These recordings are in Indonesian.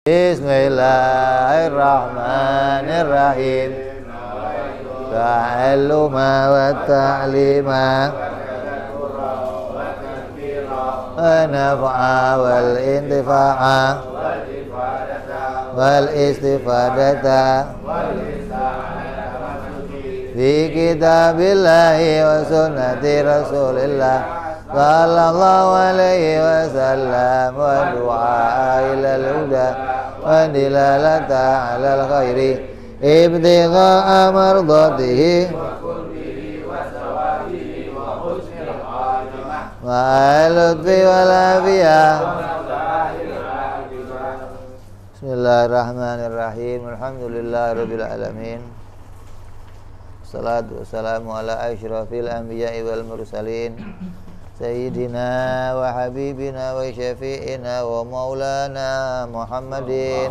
Bismillahirrahmanirrahim. Ta'alluma wa ta'lima wa naf'a wal intifa'a wal istifadata fi kitabillahi wa sunnati rasulillah sallallahu alaihi wasallam wa du'a ilal huda wa dilalata alal khairi ibtigha'a mardatihi wa lutfi wal afiyah. Bismillahirrahmanirrahim. Alhamdulillahirabbil alamin. Salatu wassalamu ala asyrafil anbiya'i wal mursalin Sayyidina wa habibina wa syafi'ina wa maulana Muhammadin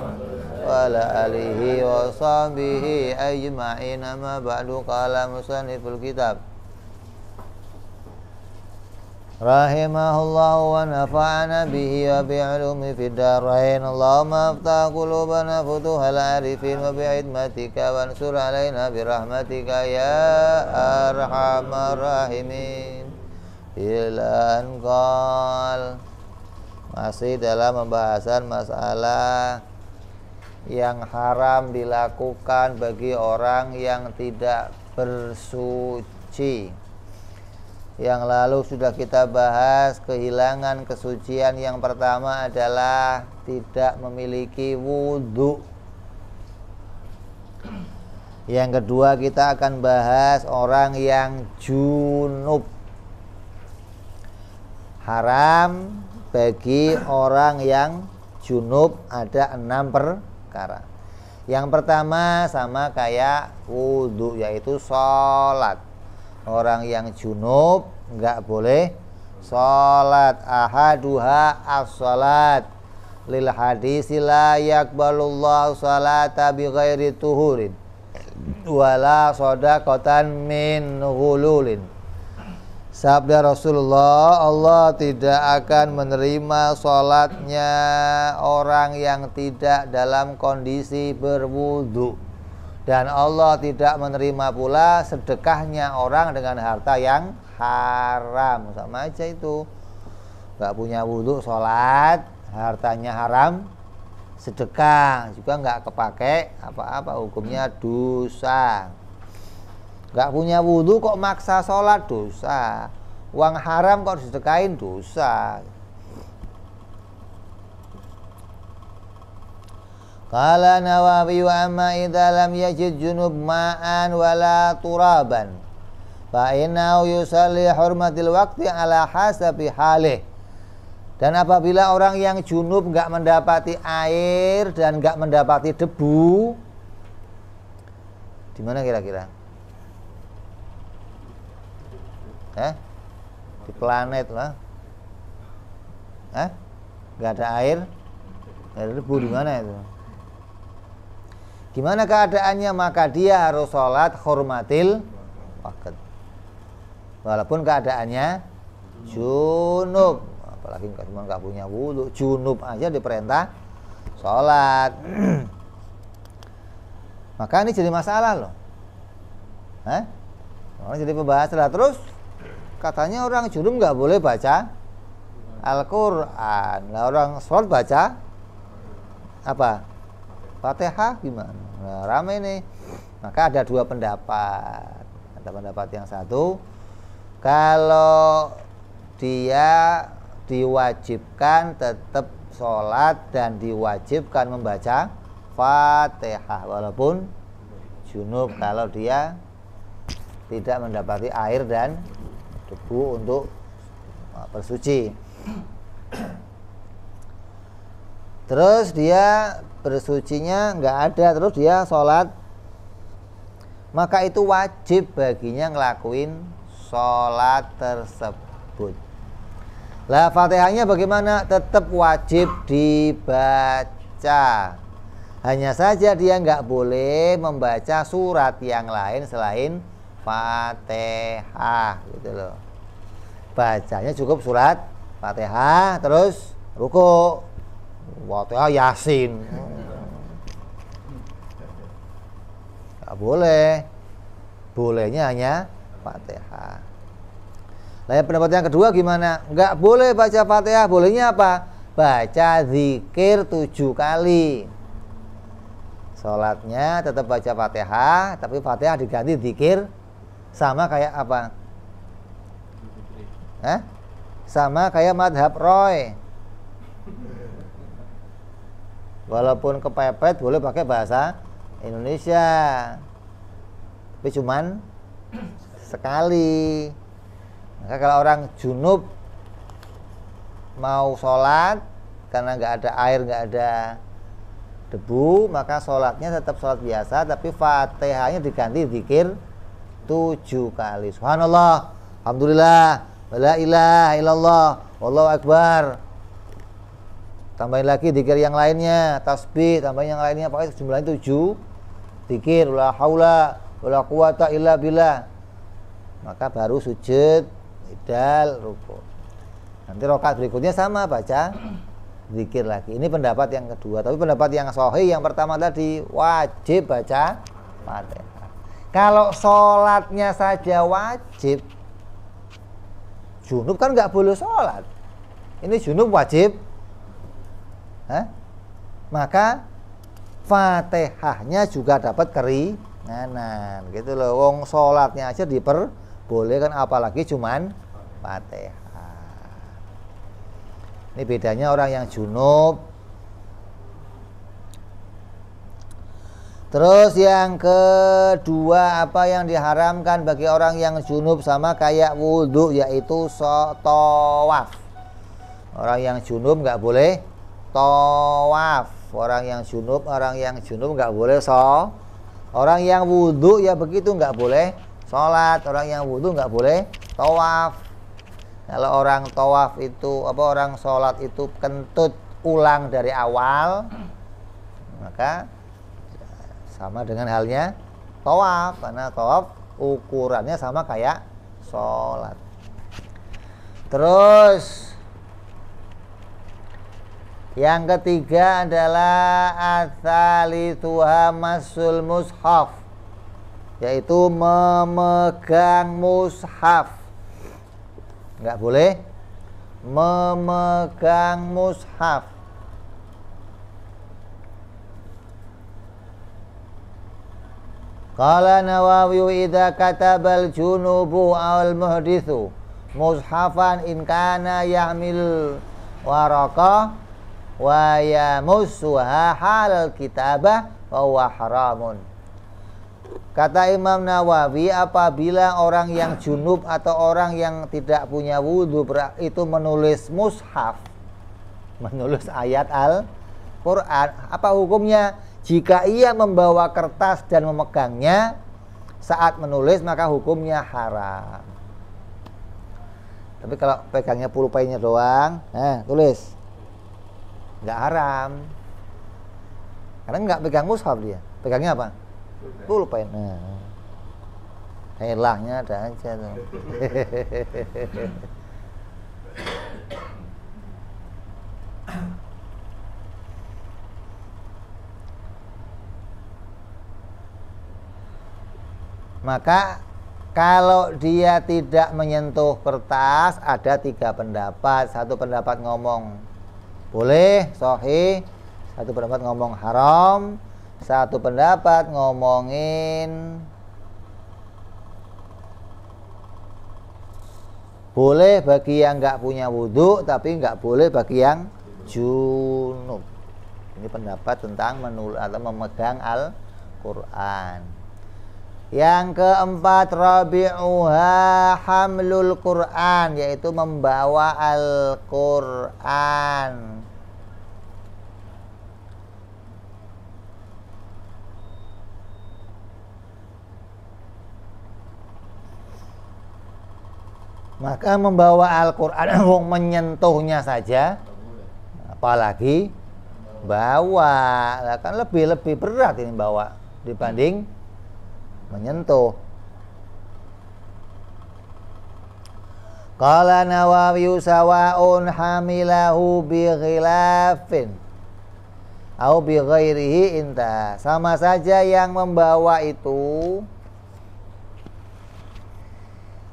wa ala alihi wa sahbihi ajma'in. Amma ba'du, qala musanniful kitab rahimahullahu wa nafa'ana bihi wa bi'ulumi fid darain. Allahumma aftah qulubana futuhal arifin wa bi'idmatika wa ansur alaina birahmatika ya arhamar rahimin. Ilan qal, masih dalam pembahasan masalah yang haram dilakukan bagi orang yang tidak bersuci. Yang lalu sudah kita bahas kehilangan kesucian. Yang pertama adalah tidak memiliki wudhu. Yang kedua kita akan bahas orang yang junub. Haram bagi orang yang junub ada 6 perkara. Yang pertama sama kayak wudhu, yaitu sholat. Orang yang junub nggak boleh sholat. Ahaduha as-sholat lil hadisi la yakbalullahu sholata bi ghairi tuhurin wala shadaqatan min ghululin. Sabda Rasulullah, Allah tidak akan menerima sholatnya orang yang tidak dalam kondisi berwudu. Dan Allah tidak menerima pula sedekahnya orang dengan harta yang haram. Sama aja itu. Gak punya wudu sholat, hartanya haram, sedekah juga gak kepake apa-apa, hukumnya dosa. Gak punya wudu kok maksa sholat, dosa. Uang haram kok disedekain, dosa. Qala Nawawi wa amma idza lam yajid junub ma'an wala turaban fa innahu yusalli hurmatil waqti ala hasabi halih. Dan apabila orang yang junub enggak mendapati air dan enggak mendapati debu, di mana kira-kira? Di planet lah. Nggak ada air, nggak ada debu, di mana itu? Gimana keadaannya? Maka dia harus sholat hurmatil waqt, walaupun keadaannya junub. Apalagi cuma nggak punya wudu, junub aja diperintah sholat. Maka ini jadi masalah loh. Jadi pembahasan lah. Terus katanya orang junub nggak boleh baca Al-Quran. Nah, orang sholat baca apa? Fatihah gimana? Nah, ramai nih. Maka ada 2 pendapat. Ada pendapat yang satu, kalau dia diwajibkan tetap sholat dan diwajibkan membaca Fatihah walaupun junub, kalau dia tidak mendapati air dan debu untuk bersuci. Terus dia bersucinya nggak ada, terus dia sholat, maka itu wajib baginya ngelakuin sholat tersebut. Lah Fatihahnya bagaimana? Tetap wajib dibaca. Hanya saja dia nggak boleh membaca surat yang lain selain Fatihah gitu loh. Bacanya cukup surat Fatihah, terus ruku, Fatihah, Yasin, Nggak boleh. Bolehnya hanya Fatihah. Nah, pendapat yang kedua gimana? Nggak boleh baca Fatihah. Bolehnya apa? Baca zikir 7 kali. Sholatnya tetap baca Fatihah, tapi Fatihah diganti zikir. Sama kayak apa? Sama kayak madhab Roy. Walaupun kepepet boleh pakai bahasa Indonesia, tapi cuman sekali. Maka kalau orang junub mau sholat karena nggak ada air, nggak ada debu, maka sholatnya tetap sholat biasa, tapi Fatihahnya diganti zikir 7 kali. Subhanallah, alhamdulillah, la ilaha illallah, wallahu akbar. Tambahin lagi zikir yang lainnya, tasbih, tambahin yang lainnya, pokoknya jumlahnya 7 zikir, la haula wala quwata illa billah. Maka baru sujud, idal, ruku. Nanti rakaat berikutnya sama, baca zikir lagi. Ini pendapat yang kedua. Tapi pendapat yang sahih yang pertama tadi, wajib baca Fatihah. Kalau sholatnya saja wajib, junub kan nggak boleh sholat. Ini junub wajib. Maka Fatihahnya juga dapat keringanan. Gitu loh. Wong sholatnya aja diperbolehkan, apalagi cuman Fatihah. Ini bedanya orang yang junub. Terus yang kedua, apa yang diharamkan bagi orang yang junub sama kayak wudhu, yaitu tawaf. Orang yang junub nggak boleh tawaf. Orang yang junub nggak boleh Orang yang wudhu ya begitu, nggak boleh sholat. Orang yang wudhu nggak boleh tawaf. Kalau orang tawaf itu orang sholat itu kentut ulang dari awal, maka sama dengan halnya tawaf, karena tawaf ukurannya sama kayak sholat. Terus yang ketiga adalah atsalitsuha masul mushaf, yaitu memegang mushaf. Nggak boleh memegang mushaf. Qala Nawawi idza katabal junubu awal muhditsu mushafan in kana ya'mil waraqah wa yamussuha halal kitabah wa huwa haramun. Kata Imam Nawawi, apabila orang yang junub atau orang yang tidak punya wudhu itu menulis mushaf, menulis ayat Al-Quran, apa hukumnya? Jika ia membawa kertas dan memegangnya saat menulis, maka hukumnya haram. Tapi kalau pegangnya pulpennya doang, tulis, nggak haram. Karena nggak pegang mushaf dia, pegangnya apa? Pulpen. Helahnya ada aja tuh. Maka kalau dia tidak menyentuh kertas, ada 3 pendapat. Satu pendapat ngomong boleh, sahih. Satu pendapat ngomong haram. Satu pendapat ngomongin boleh bagi yang nggak punya wudhu, tapi nggak boleh bagi yang junub. Ini pendapat tentang menulis atau memegang Al-Quran. Yang keempat, rabi'uha hamlul Quran, yaitu membawa Al-Quran. Maka membawa Al-Quran menyentuhnya saja, apalagi bawa, kan lebih berat ini bawa dibanding menyentuh. Qala Nawawi sawa'un hamilahu bi khilafin Au bi ghairihi inta. Sama saja yang membawa itu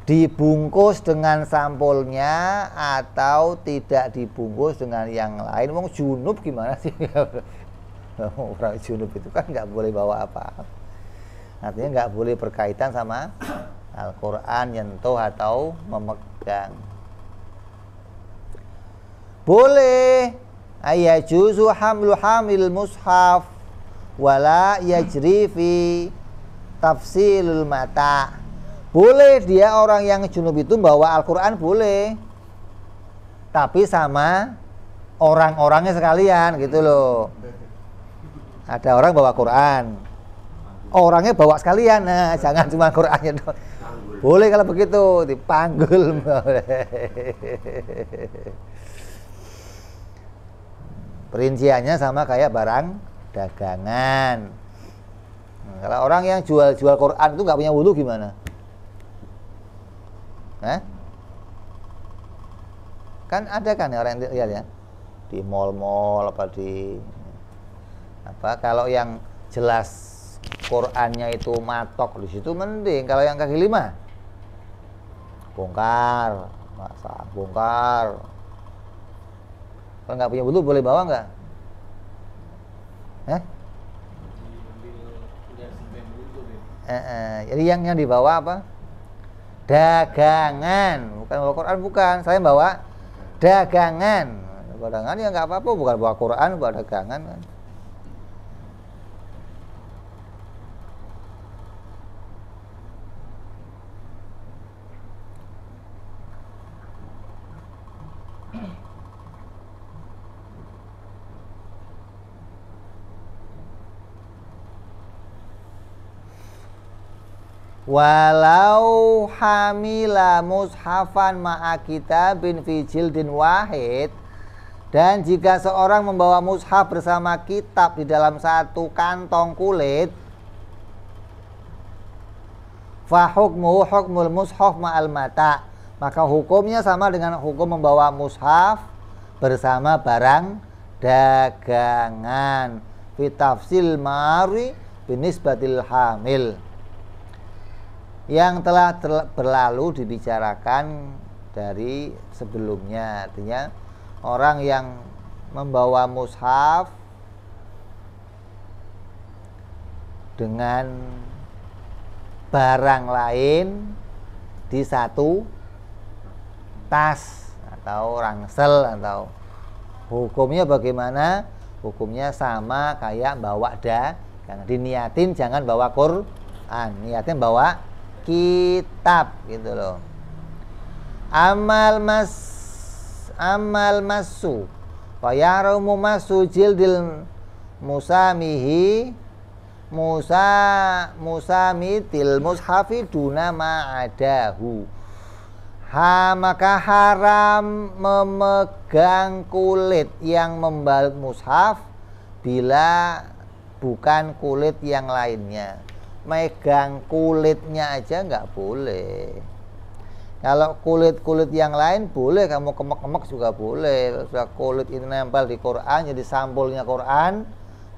dibungkus dengan sampulnya atau tidak dibungkus dengan yang lain. Wong junub gimana sih? Orang junub itu kan nggak boleh bawa apa-apa. Artinya nggak boleh berkaitan sama Al-Quran, nyentuh atau memegang. Boleh ayajuzu hamlu hamil mushaf wala yajri fi tafsilul mata. Boleh dia orang yang junub itu bawa Al-Quran boleh, tapi sama orang-orangnya sekalian gitu loh. Ada orang bawa Quran, orangnya bawa sekalian. Nah, jangan cuma Qurannya doang. Boleh kalau begitu, dipanggul. Perinciannya sama kayak barang dagangan. Nah, kalau orang yang jual Quran itu nggak punya wudu gimana? Kan ada kan orang yang lihat ya di mall-mall apa di apa, kalau yang jelas Qurannya itu matok di situ mending. Kalau yang kaki lima bongkar, masa bongkar. Kalau nggak punya wudu boleh bawa nggak? Jadi yang dibawa apa? Dagangan, bukan bawa Quran, bukan. Saya bawa dagangan. Dagangan ya nggak apa-apa, bukan bawa Quran, bawa dagangan kan. Walau hamila mushafan ma'a kitabin fi jildin wahid, dan jika seorang membawa mushaf bersama kitab di dalam satu kantong kulit, fa hukmuhu hukmul mushaf ma'al mata, maka hukumnya sama dengan hukum membawa mushaf bersama barang dagangan. Fi tafsil mari binisbatil hamil, yang telah berlalu dibicarakan dari sebelumnya. Artinya orang yang membawa mushaf dengan barang lain di satu tas atau ransel, atau hukumnya bagaimana? Hukumnya sama kayak bawa dagangan. Diniatin jangan bawa Quran, niatin bawa kitab gitu loh. Amal masu fa yahrumu masu jildil musamitil mushafi duna ma'adahu. Maka haram memegang kulit yang membalut mushaf bila bukan kulit yang lainnya. Megang kulitnya aja nggak boleh. Kalau kulit-kulit yang lain boleh, kamu kemek-kemek juga boleh. Sudah kulit ini nempel di Quran, jadi sampulnya Quran,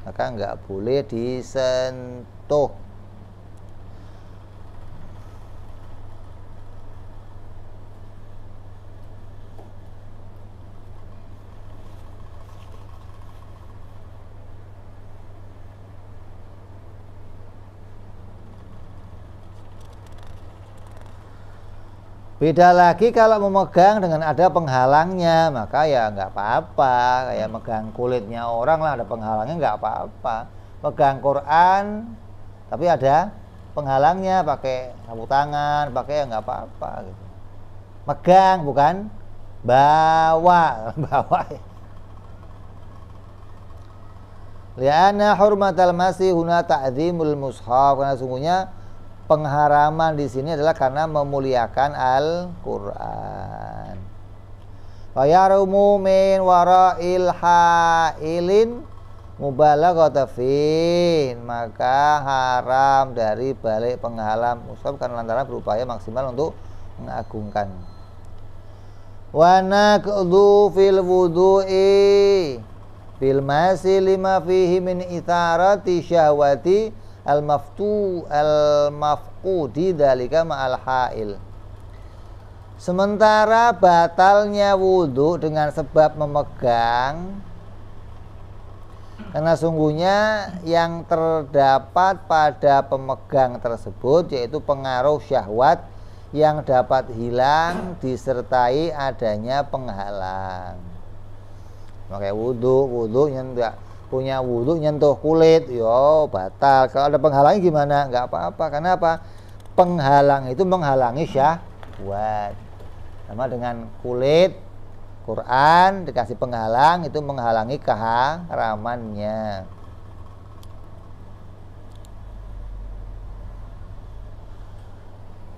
maka nggak boleh disentuh. Beda lagi kalau memegang dengan ada penghalangnya, maka ya nggak apa-apa. Kayak megang kulitnya orang lah, ada penghalangnya nggak apa-apa. Megang Quran tapi ada penghalangnya, pakai sapu tangan, pakai ya nggak apa-apa gitu. Megang bukan bawa. Bawa. Li'anna hurmatal masih huna ta'zimul mushaf, karena sungguhnya pengharaman di sini adalah karena memuliakan Al-Qur'an. Wa yarumu min wara'il ha'ilin mubalaghata fin, maka haram dari balik penghalang mushaf karena lantaran berupaya maksimal untuk mengagungkan. Wa naqdu fil wudu'i bil masi lima fihi min itharati syahwati al mafqudi dzalika ma'al hail. Sementara batalnya wudhu dengan sebab memegang, karena sungguhnya yang terdapat pada pemegang tersebut yaitu pengaruh syahwat yang dapat hilang disertai adanya penghalang. Pakai wudhu nyentuh, punya wudhu nyentuh kulit, yo batal. Kalau ada penghalangnya gimana? Nggak apa-apa. Karena apa? Penghalang itu menghalangi syahwat. Sama dengan kulit, Quran dikasih penghalang itu menghalangi keharamannya.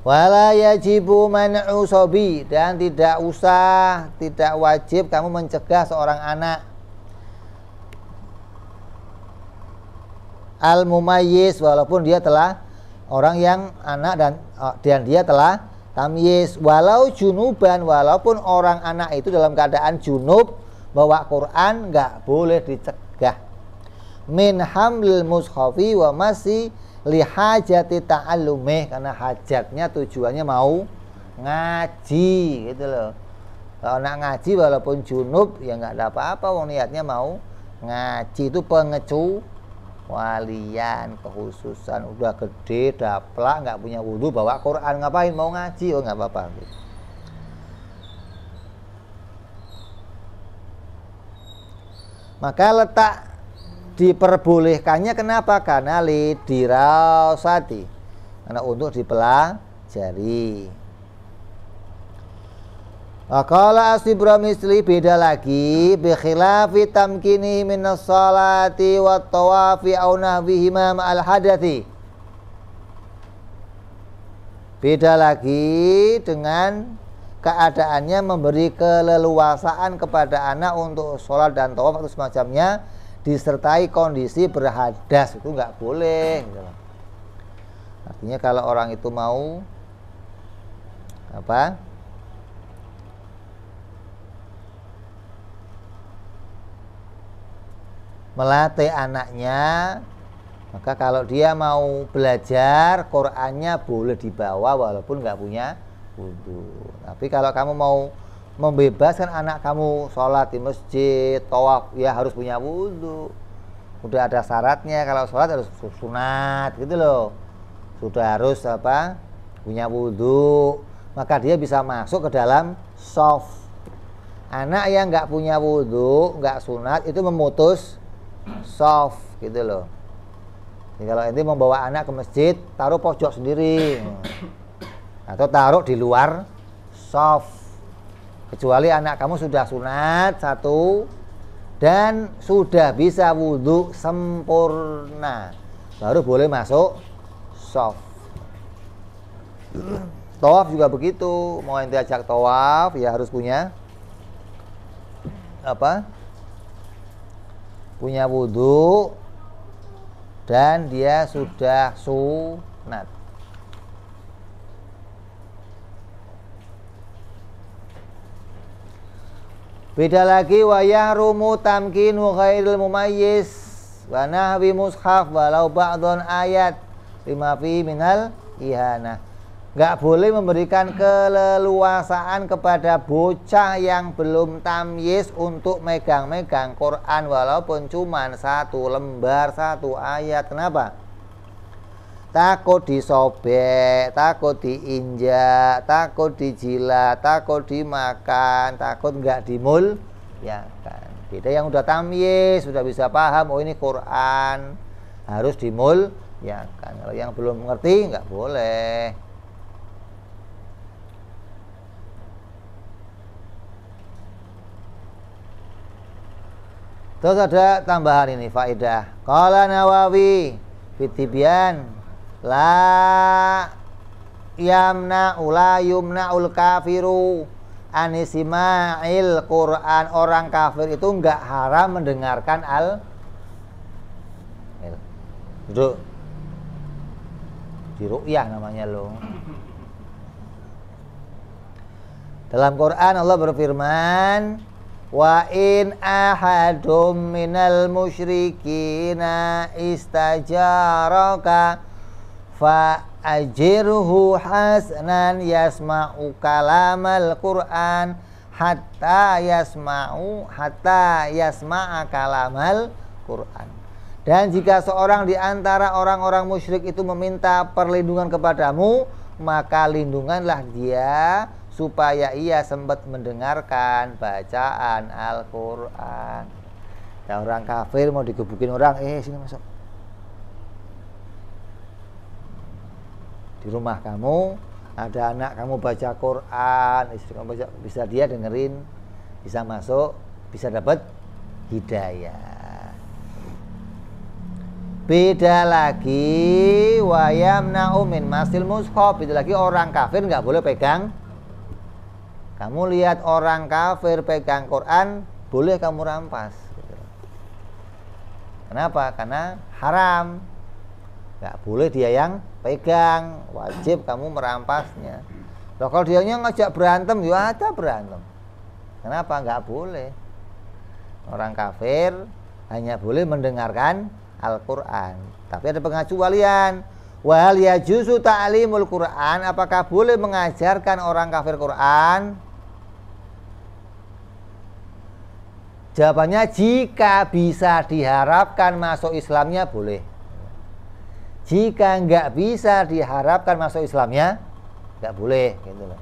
Wala yajibu man'u sobi, dan tidak wajib kamu mencegah seorang anak al-mumayyiz, walaupun dia telah orang yang anak dan dia telah tamyiz, walau junuban, walaupun orang anak itu dalam keadaan junub bawa Quran, nggak boleh dicegah. Min hamlil mushafi wa masih lihajati ta'allumih, karena hajatnya tujuannya mau ngaji gitu loh. Kalau anak ngaji walaupun junub ya nggak ada apa-apa, wong niatnya mau ngaji. Itu pengecualian, kekhususan. Udah gede daplak nggak punya wudhu bawa Quran, ngapain mau ngaji? Oh nggak apa-apa gitu. Maka letak diperbolehkannya kenapa? Karena lidirasati, karena untuk dipelajari. Qala asibra misli, beda lagi bi khilafi tamkini minas salati wat tawafi au nahwihima ma'al hadathi. Beda lagi dengan keadaannya memberi keleluasaan kepada anak untuk sholat dan tawaf atau semacamnya disertai kondisi berhadas, itu nggak boleh gitu. Artinya kalau orang itu mau apa, melatih anaknya, maka kalau dia mau belajar Qur'annya boleh dibawa walaupun nggak punya wudhu. Tapi kalau kamu mau membebaskan anak kamu sholat di masjid, tawaf, ya harus punya wudhu. Udah ada syaratnya, kalau sholat harus sunat gitu loh. Sudah harus apa, punya wudhu, maka dia bisa masuk ke dalam shaf. Anak yang nggak punya wudhu, nggak sunat, itu memutus shaf gitu loh. Jadi kalau ente membawa anak ke masjid, taruh pojok sendiri atau taruh di luar shaf. Kecuali anak kamu sudah sunat satu dan sudah bisa wudhu sempurna, baru boleh masuk shaf. Tawaf juga begitu, mau ente ajak tawaf ya harus punya apa? Punya wudhu dan dia sudah sunat. Beda lagi wa yahrumu tamkinu ghairil mumayyiz wa nahwi mushaf walau ba'dun ayat lima fi minal ihanah. Enggak boleh memberikan keleluasaan kepada bocah yang belum tamyiz untuk megang-megang Quran walaupun cuman satu lembar, satu ayat. Kenapa? Takut disobek, takut diinjak, takut dijilat, takut dimakan, takut nggak dimul, ya kan. Beda yang udah tamyiz, sudah bisa paham, oh ini Quran, harus dimul, ya kan. Kalau yang belum mengerti nggak boleh. Terus ada tambahan ini faedah. Qala Nawawi fitibyan la yumna'ul kafiru anisima'il Quran. Orang kafir itu enggak haram mendengarkan duduk di ru'yah namanya loh. Dalam Quran Allah berfirman, Wa in ahadum minal musyrikina istajaraka fa ajirhu hasnan yasma'u kalamal Qur'an hatta yasma'a kalamal Qur'an. Dan jika seorang di antara orang-orang musyrik itu meminta perlindungan kepadamu, maka lindunganlah dia supaya ia sempat mendengarkan bacaan Al-Quran. Ya, orang kafir mau digebukin orang, sini masuk. Di rumah kamu ada anak kamu baca Quran, istri kamu baca, bisa dia dengerin, bisa masuk, bisa dapat hidayah. Beda lagi wayamna'u min masil mushaf, itu lagi orang kafir nggak boleh pegang. Kamu lihat orang kafir pegang Quran, boleh kamu rampas. Kenapa? Karena haram. Nggak boleh dia yang pegang, wajib kamu merampasnya. Loh, kalau dia ngajak berantem, ya ada berantem. Kenapa? Nggak boleh. Orang kafir hanya boleh mendengarkan Al-Quran. Tapi ada pengecualian. Wal yajuzu ta'limul Quran, apakah boleh mengajarkan orang kafir Quran? Jawabannya, jika bisa diharapkan masuk Islamnya boleh. Jika nggak bisa diharapkan masuk Islamnya, nggak boleh, gitu loh.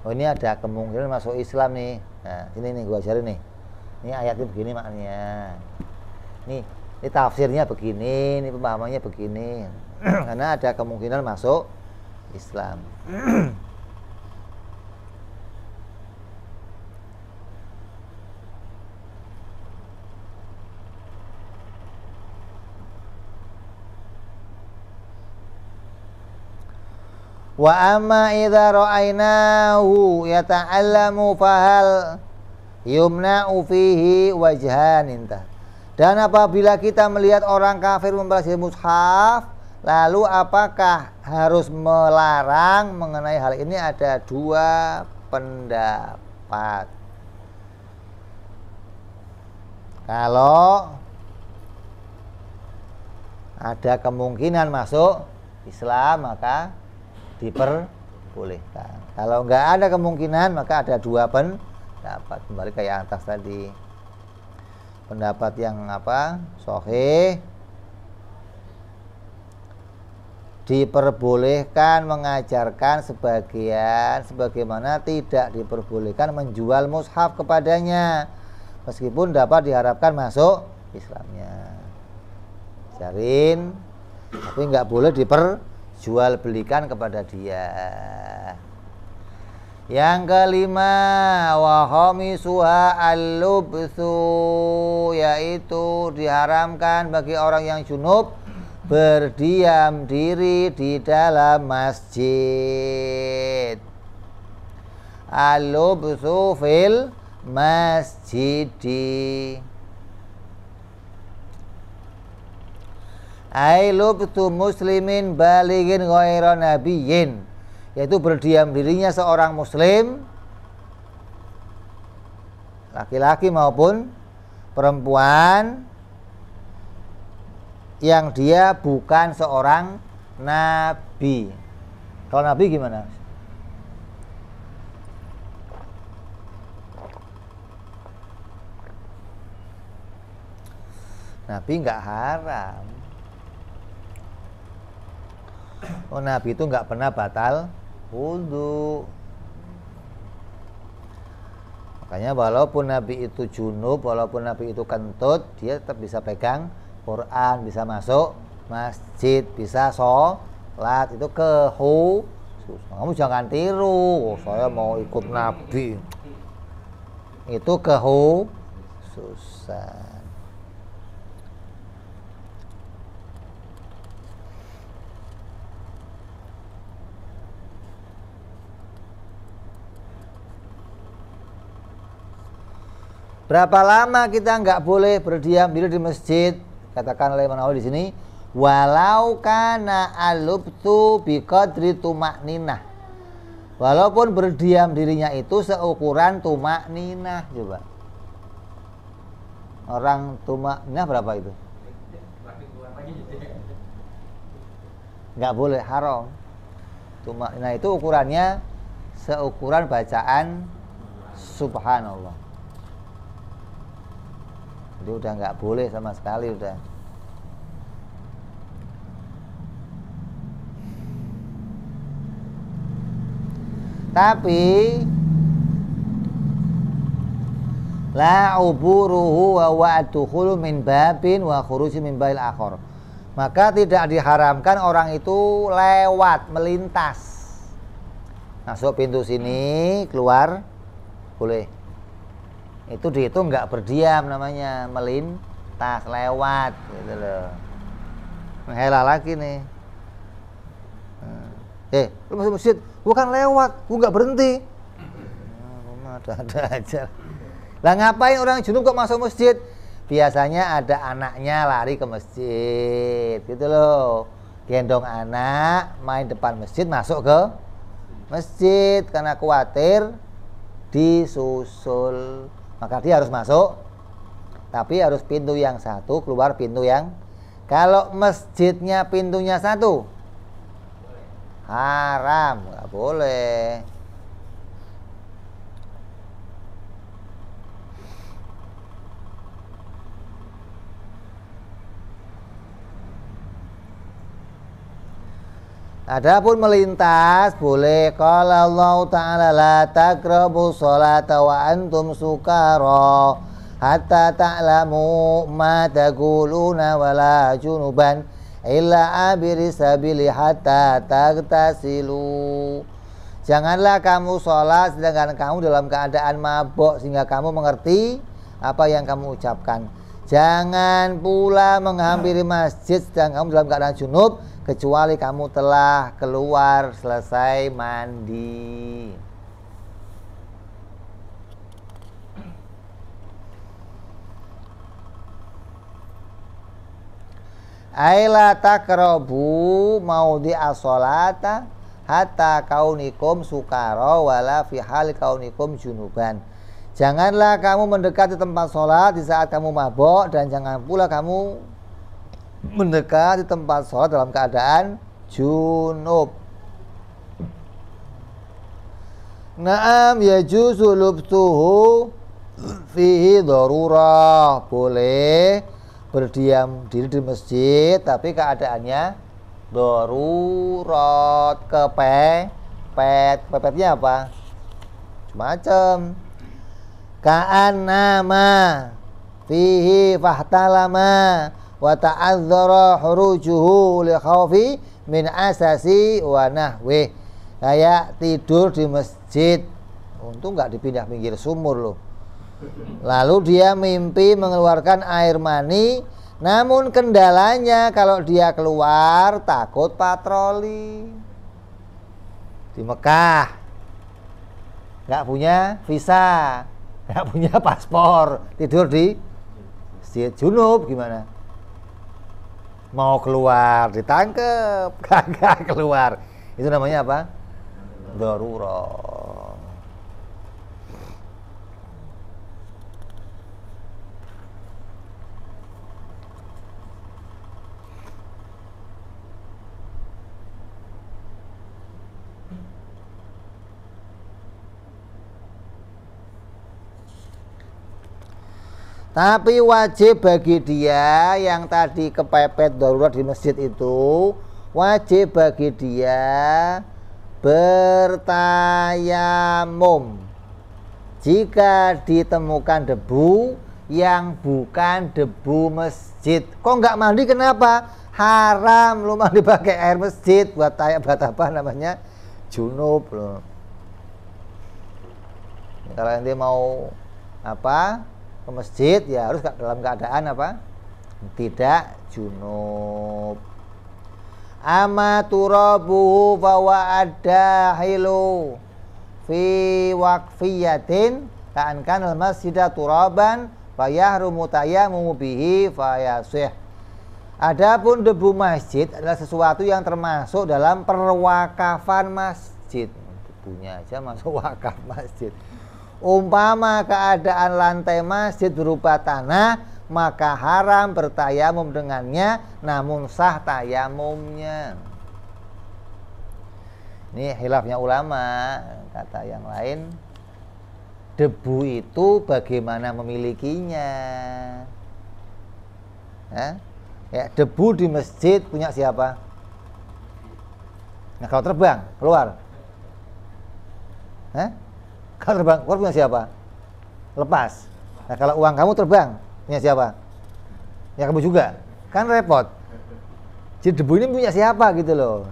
Oh, ini ada kemungkinan masuk Islam nih. Nah, ini gue ajarin nih. Ini ayatnya begini maknanya. Ini tafsirnya begini, ini pemahamannya begini. Karena ada kemungkinan masuk Islam. Wa amma idza ra'ainahu yata'allamu fahal yumna'u fihi wajhan intah. Dan apabila kita melihat orang kafir mempelajari mushaf, lalu apakah harus melarang mengenai hal ini? Ada dua pendapat. Kalau ada kemungkinan masuk Islam, maka diperbolehkan. Kalau nggak ada kemungkinan, maka ada dua pendapat. Kembali kayak atas tadi. Pendapat yang sahih, diperbolehkan mengajarkan sebagian, sebagaimana tidak diperbolehkan menjual mushaf kepadanya, meskipun dapat diharapkan masuk Islamnya. Jarin, tapi nggak boleh diperjual belikan kepada dia. Yang kelima, wa khamisuha al-lubthu, yaitu diharamkan bagi orang yang junub berdiam diri di dalam masjid. Al-lubthu fil masjidi, ai lubthu muslimin balighin ghaira nabiyyin, yaitu berdiam dirinya seorang muslim, laki-laki maupun perempuan, yang dia bukan seorang nabi. Kalau nabi gimana? Nabi nggak haram. Oh, nabi itu nggak pernah batal wudu. Makanya walaupun nabi itu junub, walaupun nabi itu kentut, dia tetap bisa pegang Quran, bisa masuk masjid, bisa sholat. Itu khusus. Kamu jangan tiru, saya mau ikut nabi. Itu khususan. Berapa lama kita nggak boleh berdiam diri di masjid? Katakan oleh Imam Nawawi di sini, walau kana alubtu biqadri tumakninah. Walaupun berdiam dirinya itu seukuran tumak ninah. Coba orang tumak ninah berapa itu? Nggak boleh, haram. Tumak ninah itu ukurannya seukuran bacaan subhanallah. Jadi udah nggak boleh sama sekali udah. Tapi la uburuhu wa wa'dukhulu min babin wa khuruji min bail akhar. Maka tidak diharamkan orang itu lewat, melintas. Masuk pintu sini, keluar boleh. Itu dihitung nggak berdiam namanya, melintas, lewat gitu loh. Menghela lagi nih. Lu masuk masjid, bukan lewat, gua nggak berhenti. Ada aja. Lah ngapain orang junub kok masuk masjid? Biasanya ada anaknya lari ke masjid, gitu loh. Gendong anak, main depan masjid, masuk ke masjid karena khawatir disusul. Maka dia harus masuk, tapi harus pintu yang satu, keluar pintu yang. Kalau masjidnya pintunya satu, haram, nggak boleh. Adapun melintas boleh. Qala Allah Ta'ala la taqrabu sholata wa antum sukara hatta ta'lamu ma taquluna wala junuban illa abiri sabili hatta tagtasilu. Janganlah kamu sholat sedangkan kamu dalam keadaan mabuk sehingga kamu mengerti apa yang kamu ucapkan. Jangan pula menghampiri masjid sedang kamu dalam keadaan junub kecuali kamu telah keluar selesai mandi. Aila takrabu maudhi'a sholata hatta kaunikum sukara wala fi hal kaunikum junuban. Janganlah kamu mendekati tempat sholat di saat kamu mabuk, dan jangan pula kamu mendekat di tempat sholat dalam keadaan junub. Naam yajuzu lubtuhu fihi darurah. Boleh berdiam diri di masjid tapi keadaannya darurat. Kepepet. Pepetnya apa? Macam ka'an nama fihi fahtalama wa ta'adzara hurujuhu li khaufi min asasi wa nahwih. Kayak tidur di masjid, untung nggak dipindah pinggir sumur loh. Lalu dia mimpi mengeluarkan air mani, namun kendalanya kalau dia keluar takut patroli. Di Mekah nggak punya visa, nggak punya paspor, tidur di masjid, junub gimana? Mau keluar ditangkep, kagak keluar. Itu namanya apa? Darurat. Tapi wajib bagi dia yang tadi kepepet darurat di masjid itu, wajib bagi dia bertayamum jika ditemukan debu yang bukan debu masjid. Kok nggak mandi kenapa? Haram lu mandi pakai air masjid buat apa namanya? Junub loh. Kalau nanti mau apa? Ke masjid ya harus dalam keadaan apa? Tidak junub. Ama turabuhu fawa addahilu fi waqfiyatin ka'an kanal masjidah turaban fayahrumu tayammumu bihi fayasih. Adapun debu masjid adalah sesuatu yang termasuk dalam perwakafan masjid. debunya aja masuk wakaf masjid. Umpama keadaan lantai masjid berupa tanah, maka haram bertayamum dengannya, namun sah tayamumnya. Ini khilafnya ulama. Kata yang lain, debu itu bagaimana memilikinya. Ya, debu di masjid punya siapa? Nah, kalau terbang keluar, kalau terbang keluar punya siapa? Lepas. Nah, kalau uang kamu terbang punya siapa? Ya kamu juga. Kan repot. Jadi debu ini punya siapa gitu loh.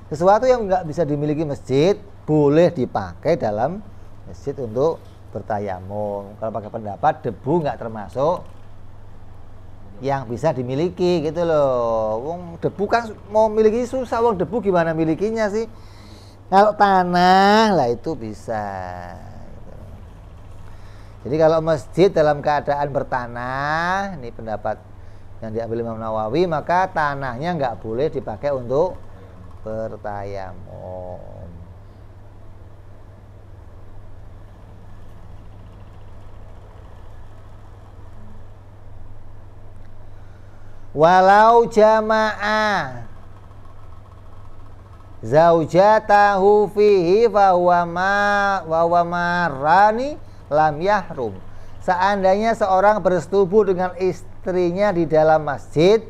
Sesuatu yang nggak bisa dimiliki masjid boleh dipakai dalam masjid untuk bertayamum. Kalau pakai pendapat debu nggak termasuk yang bisa dimiliki gitu loh. Wong debu kan mau miliki susah, wong debu gimana milikinya sih? Kalau tanah lah itu bisa. Jadi kalau masjid dalam keadaan bertanah, ini pendapat yang diambil Imam Nawawi, maka tanahnya nggak boleh dipakai untuk bertayamum. Walau jamaah zaujatahu fihi fahuwa marrani lam yahrum. Seandainya seorang bersetubuh dengan istrinya di dalam masjid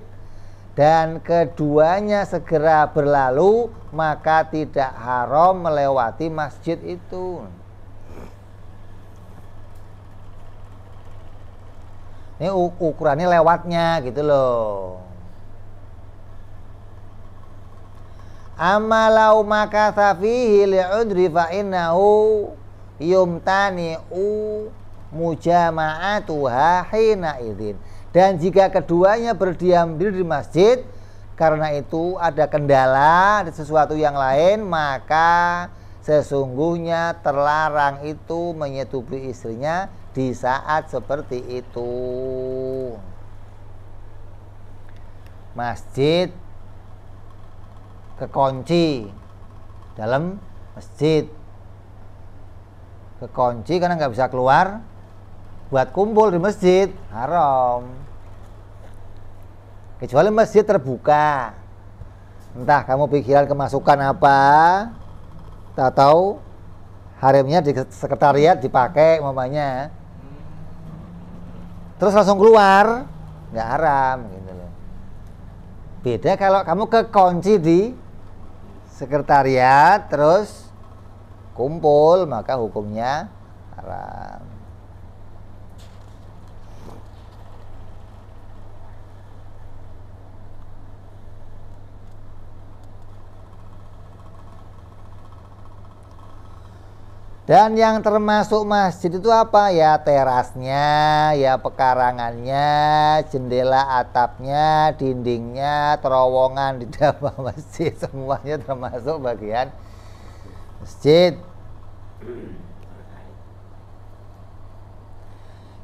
dan keduanya segera berlalu, maka tidak haram melewati masjid itu. Ini ukurannya lewatnya gitu loh. Amalau makatha fihi li'udri fa innahu yumtani'u mujama'atuha hina idzin. Dan jika keduanya berdiam diri di masjid karena itu ada kendala, ada sesuatu yang lain, maka sesungguhnya terlarang itu menyetubuhi istrinya di saat seperti itu. Masjid kekunci, dalam masjid kekunci karena nggak bisa keluar, buat kumpul di masjid haram. Kecuali masjid terbuka, entah kamu pikiran kemasukan apa, tak tahu harimnya di sekretariat dipakai umpamanya, terus langsung keluar, nggak haram gitu loh. Beda kalau kamu kekunci di sekretariat terus kumpul, maka hukumnya haram. Dan yang termasuk masjid itu apa? Ya terasnya, ya pekarangannya, jendela atapnya, dindingnya, terowongan di dalam masjid, semuanya termasuk bagian masjid.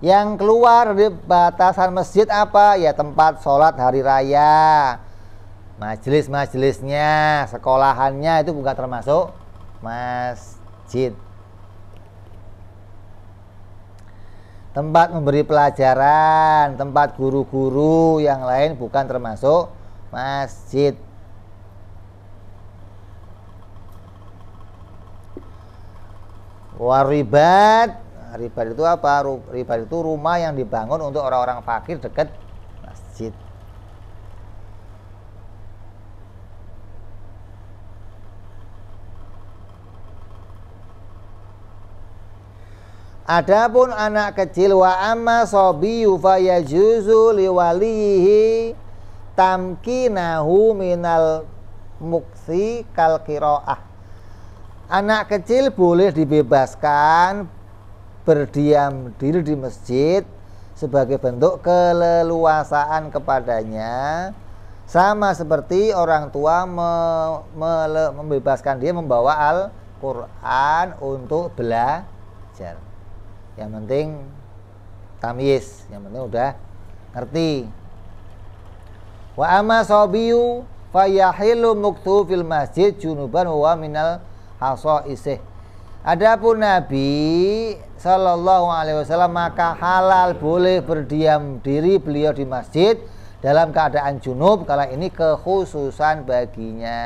Yang keluar di batasan masjid apa? Ya tempat sholat hari raya, majelis-majelisnya, sekolahannya, itu bukan termasuk masjid. Tempat memberi pelajaran, tempat guru-guru yang lain bukan termasuk masjid. Waribat, ribat itu apa? Ribat itu rumah yang dibangun untuk orang-orang fakir dekat masjid. Adapun anak kecil, wa amma sobiyu fayajuzu liwalihi tamkinahu minal muksi kal qiraah. Anak kecil boleh dibebaskan berdiam diri di masjid sebagai bentuk keleluasaan kepadanya, sama seperti orang tua membebaskan dia membawa Al-Quran untuk belajar. Yang penting tamyiz, yang penting udah ngerti. Wa amma sabiyu fayahilu muktu fil masjid junuban wa minal hasaisih. Adapun Nabi sallallahu alaihi wasallam maka halal boleh berdiam diri beliau di masjid dalam keadaan junub kala ini kekhususan baginya.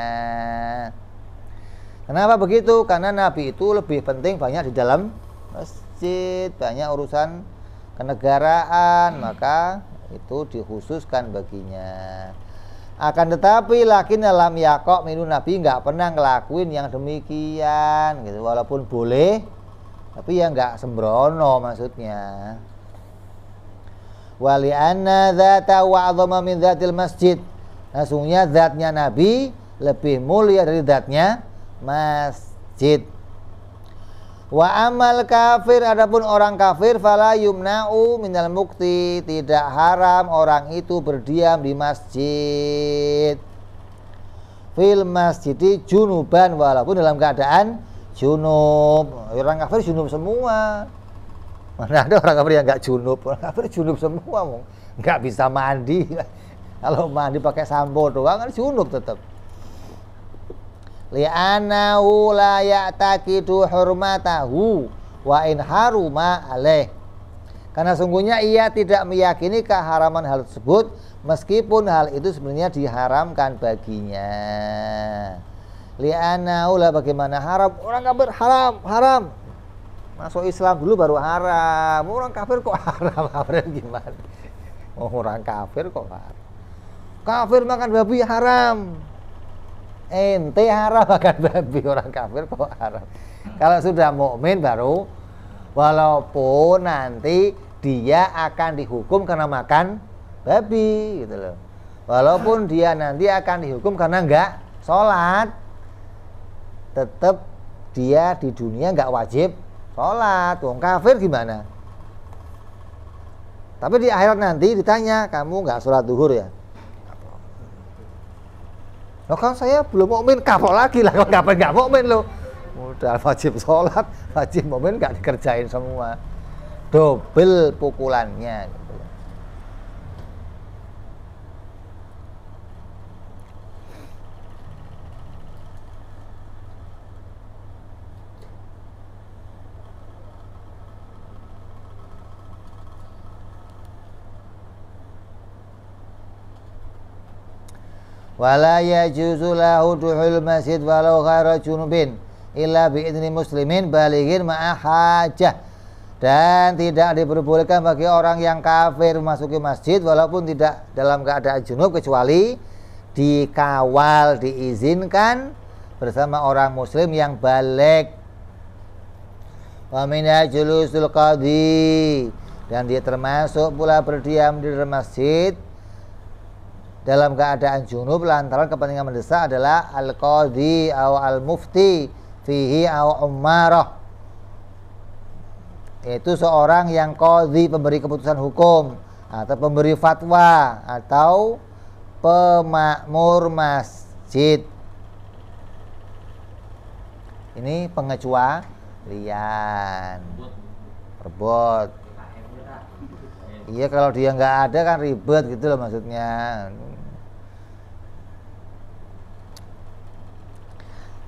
Kenapa begitu? Karena Nabi itu lebih penting banyak di dalam masjid, banyak urusan kenegaraan, maka itu dikhususkan baginya. Akan tetapi lakin dalam yakok minu Nabi nggak pernah ngelakuin yang demikian gitu, walaupun boleh tapi ya nggak sembrono maksudnya. Wali anna dzata wa 'azama min dzatil masjid. Sesungguhnya zatnya Nabi lebih mulia dari zatnya masjid. Wa amal kafir, adapun orang kafir fala yumna'u minal mukti, tidak haram orang itu berdiam di masjid. Fil masjidi junuban, walaupun dalam keadaan junub. Orang kafir junub semua. Mana ada orang kafir yang enggak junub? Orang kafir junub semua, enggak bisa mandi. Kalau mandi pakai sampo doang kan junub tetap. Li'anahu la ya'taqidu hurmatahu wa in haruma alaih. Karena sungguhnya ia tidak meyakini keharaman hal tersebut meskipun hal itu sebenarnya diharamkan baginya. Li'anahu lah, bagaimana haram? Orang kafir haram. Masuk Islam dulu baru haram. Orang kafir kok haram? Kafir gimana? Orang kafir kok haram? Kafir makan babi haram. Ente haram makan babi, orang kafir kok haram. Kalau sudah mukmin baru, walaupun nanti dia akan dihukum karena makan babi gitu loh. Walaupun dia nanti akan dihukum karena enggak sholat, tetap dia di dunia enggak wajib sholat. Wong kafir gimana? Tapi di akhirat nanti ditanya, kamu enggak sholat zuhur ya? Loh kan saya belum mukmin, kapok lagi lah kalau nggak mukmin loh. Udah wajib sholat, wajib mukmin nggak dikerjain semua, double pukulannya. Gitu. Wala yajuzu lahu duhul masjid walau ghaira junubin illa bi'idni muslimin balighin ma'a hajah. Dan tidak diperbolehkan bagi orang yang kafir memasuki masjid walaupun tidak dalam keadaan junub kecuali dikawal, diizinkan bersama orang muslim yang baligh. Wa minha julusul qadhi, dan dia termasuk pula berdiam di masjid dalam keadaan junub lantaran kepentingan mendesak adalah al-qadhi atau al-mufti fihi atau ummarah, yaitu seorang yang qadhi, pemberi keputusan hukum atau pemberi fatwa atau pemakmur masjid. Ini pengecualian, perbot. Iya, kalau dia nggak ada kan ribet gitu loh maksudnya.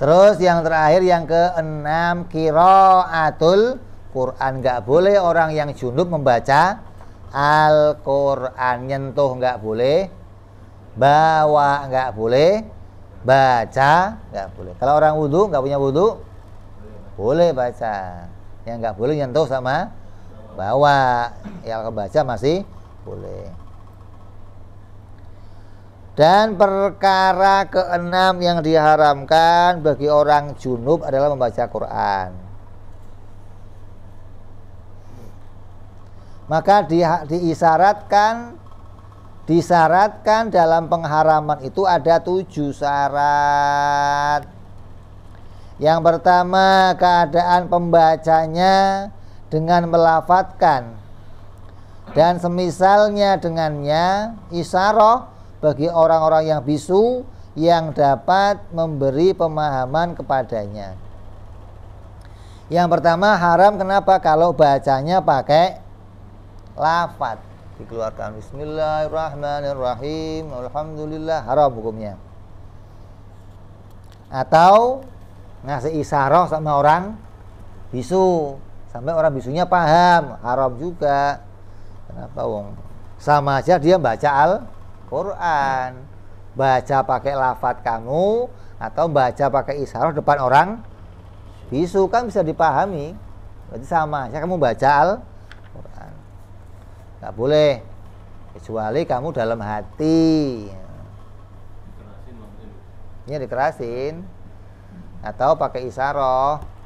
Terus yang terakhir yang keenam, qiraatul Quran. Nggak boleh orang yang junub membaca Al-Quran. Nyentuh nggak boleh, bawa nggak boleh, baca nggak boleh. Kalau orang wudhu, nggak punya wudhu, boleh baca. Yang nggak boleh nyentuh sama bawa. Yang baca masih boleh. Dan perkara keenam yang diharamkan bagi orang junub adalah membaca Quran. Maka disyaratkan dalam pengharaman itu ada 7 syarat. Yang pertama, keadaan pembacanya dengan melafadzkan dan semisalnya dengannya, isyarah bagi orang-orang yang bisu yang dapat memberi pemahaman kepadanya. Yang pertama haram, kenapa? Kalau bacanya pakai lafadz, dikeluarkan bismillahirrahmanirrahim, alhamdulillah, haram hukumnya. Atau ngasih isyarah sama orang bisu sampai orang bisunya paham, haram juga. Kenapa wong? Sama aja dia baca Al-Quran, baca pakai lafadz kamu atau baca pakai isyarah depan orang bisu kan bisa dipahami. Berarti sama aja kamu baca Al-Quran. Nggak boleh kecuali kamu dalam hati. Ini dikerasin atau pakai isyarah.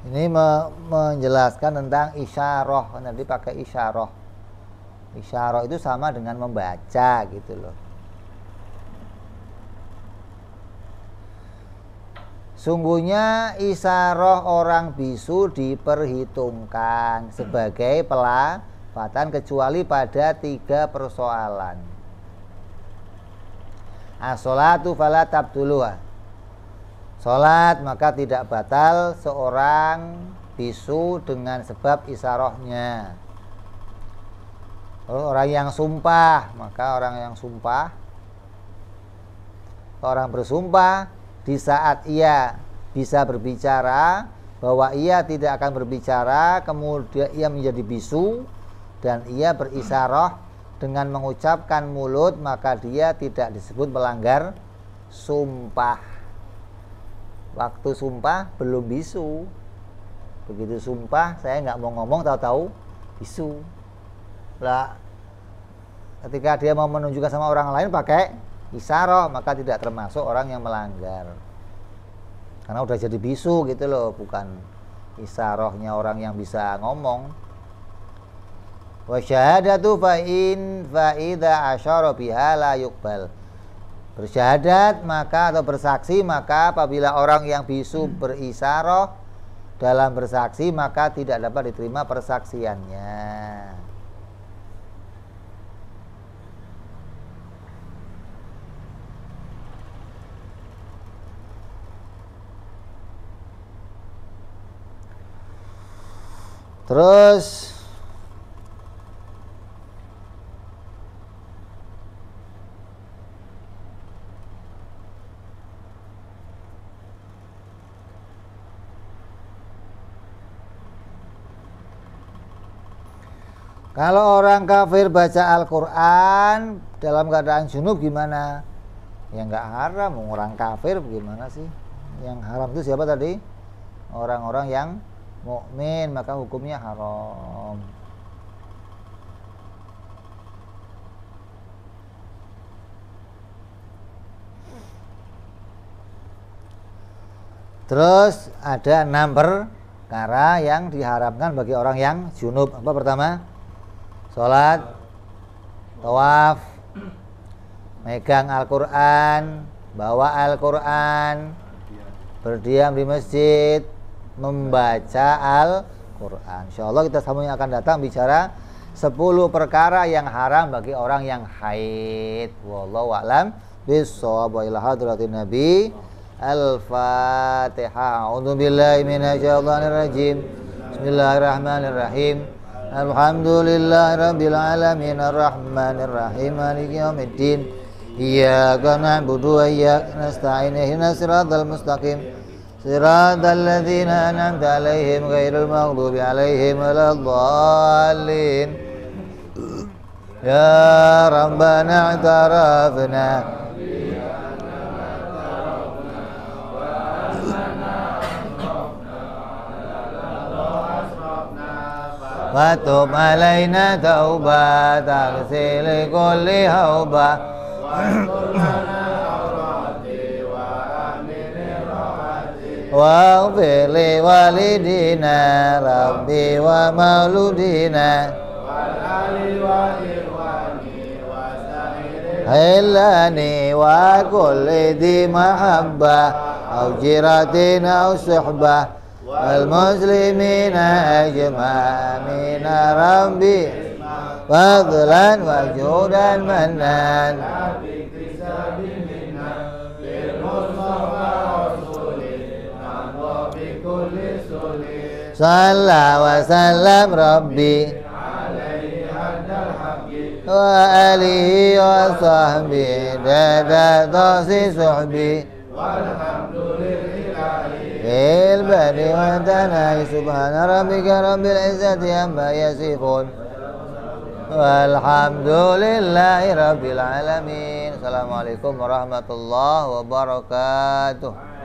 Ini menjelaskan tentang isyarah. Nanti pakai isyarah. Isyarah itu sama dengan membaca gitu loh. Sungguhnya isyarah orang bisu diperhitungkan sebagai pelafatan kecuali pada 3 persoalan. As-sholatu fala tabtuluha. Sholat maka tidak batal seorang bisu dengan sebab isyarahnya. Orang yang sumpah, maka orang bersumpah di saat ia bisa berbicara bahwa ia tidak akan berbicara, kemudian ia menjadi bisu dan ia berisyarah dengan mengucapkan mulut, maka dia tidak disebut melanggar sumpah. Waktu sumpah belum bisu, begitu sumpah saya nggak mau ngomong, tahu-tahu bisu lah. Ketika dia mau menunjukkan sama orang lain pakai isyarah, maka tidak termasuk orang yang melanggar karena udah jadi bisu gitu loh, bukan isyarahnya orang yang bisa ngomong. Wa syahadatu fa idza asyara biha la yuqbal. Bersyahadat maka atau bersaksi maka apabila orang yang bisu berisyarah dalam bersaksi maka tidak dapat diterima persaksiannya. Terus kalau orang kafir baca Al-Quran dalam keadaan junub gimana? Ya nggak haram, orang kafir bagaimana sih? Yang haram itu siapa tadi? Orang-orang yang mukmin, maka hukumnya haram. Terus ada 6 perkara yang diharamkan bagi orang yang junub. Apa pertama? Sholat, tawaf, megang Al-Quran, bawa Al-Quran, berdiam di masjid, membaca Al-Quran. Insyaallah kita sambung yang akan datang bicara 10 perkara yang haram bagi orang yang haid. Wallahu a'lam bishawab. Wa ila hadratin Nabi. Al-Fatihah. A'udzu billahi minasyaitonir rajim. Bismillahirrahmanirrahim. Alhamdulillahirabbil alamin arrahmanir rahim maliki yaumiddin. Iyyaka na'budu wa iyyaka nasta'in ihdinas siratal mustaqim. Siratal ladzina an'amta 'alaihim ghairil maghdubi 'alaihim waladdallin. Ya Rabbana i'tarafna wa tub 'alaina taubatan li kulli haubah wa li walidina rabbi wa mauludina wal ali wa ikhwani حلني وكل ذي محبة أو جيرة أو صحبة والمسلمين أجمعين ربي فضلا وجودا منان صلى وسلم ربي وآله وصحبه دادا توصي صحبي والحمد لله في البر والثناء سبحان ربك رب العزة عما يصفون والحمد لله رب العالمين. Assalamualaikum warahmatullahi wabarakatuh.